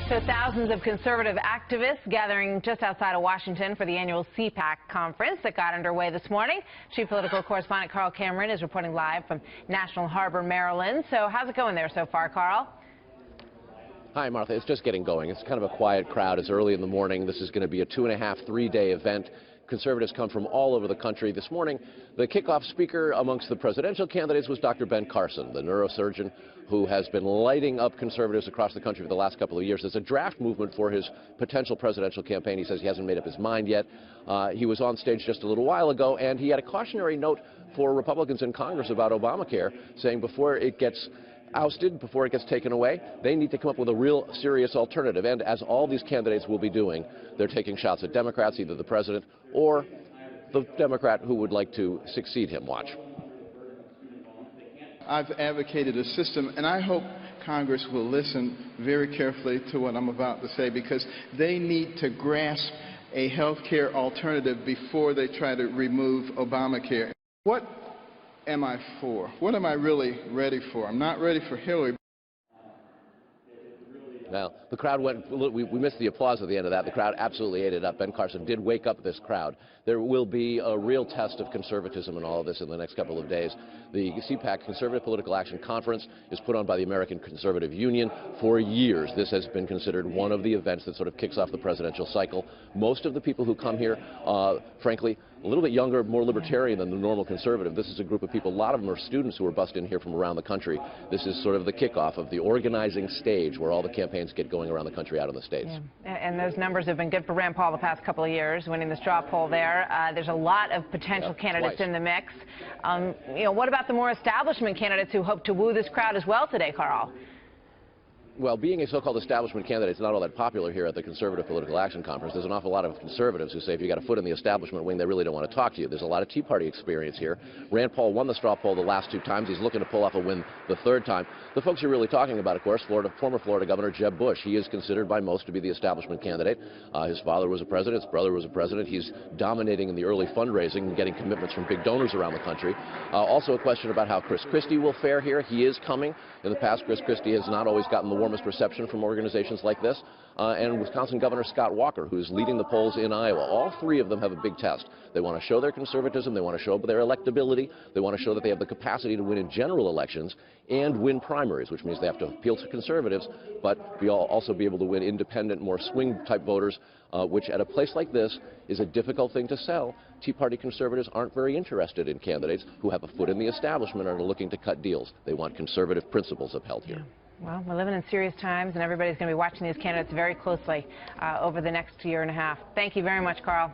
So thousands of conservative activists gathering just outside of Washington for the annual CPAC conference that got underway this morning. Chief political correspondent Carl Cameron is reporting live from National Harbor, Maryland. So how's it going there so far, Carl? Hi, Martha. It's just getting going. It's kind of a quiet crowd. It's early in the morning. This is going to be a 2.5, 3-day event. Conservatives come from all over the country. This morning, the kickoff speaker amongst the presidential candidates was Dr. Ben Carson, the neurosurgeon who has been lighting up conservatives across the country for the last couple of years. There's a draft movement for his potential presidential campaign. He says he hasn't made up his mind yet. He was on stage just a little while ago, and he had a cautionary note for Republicans in Congress about Obamacare, saying before it gets ousted, before it gets taken away, they need to come up with a real serious alternative. And as all these candidates will be doing, they're taking shots at Democrats, either the president or the Democrat who would like to succeed him. Watch. I've advocated a system, and I hope Congress will listen very carefully to what I'm about to say, because they need to grasp a health care alternative before they try to remove Obamacare. What am I for? What am I really ready for? I'm not ready for Hillary. Now, the crowd went, we missed the applause at the end of that. The crowd absolutely ate it up. Ben Carson did wake up this crowd. There will be a real test of conservatism in all of this in the next couple of days. The CPAC, Conservative Political Action Conference, is put on by the American Conservative Union. For years, this has been considered one of the events that sort of kicks off the presidential cycle. Most of the people who come here, frankly, a little bit younger, more libertarian than the normal conservative. This is a group of people, a lot of them are students who are bussed in here from around the country. This is sort of the kickoff of the organizing stage where all the campaigns get going around the country out in the states. Yeah. And those numbers have been good for Rand Paul the past couple of years, winning the straw poll there. There's a lot of potential candidates in the mix. What about the more establishment candidates who hope to woo this crowd as well today, Carl? Well, being a so-called establishment candidate is not all that popular here at the Conservative Political Action Conference. There's an awful lot of conservatives who say if you got a foot in the establishment wing, they really don't want to talk to you. There's a lot of Tea Party experience here. Rand Paul won the straw poll the last 2 times. He's looking to pull off a win the 3rd time. The folks you're really talking about, of course, former Florida Governor Jeb Bush. He is considered by most to be the establishment candidate. His father was a president. His brother was a president. He's dominating in the early fundraising and getting commitments from big donors around the country. Also a question about how Chris Christie will fare here. He is coming. In the past, Chris Christie has not always gotten the warmest reception from organizations like this, and Wisconsin Governor Scott Walker, who's leading the polls in Iowa. All 3 of them have a big test. They want to show their conservatism, they want to show their electability, they want to show that they have the capacity to win in general elections and win primaries, which means they have to appeal to conservatives, but also be able to win independent, more swing-type voters, which at a place like this is a difficult thing to sell. Tea Party conservatives aren't very interested in candidates who have a foot in the establishment and are looking to cut deals. They want conservative principles upheld here. Well, we're living in serious times, and everybody's going to be watching these candidates very closely over the next 1.5 years. Thank you very much, Carl.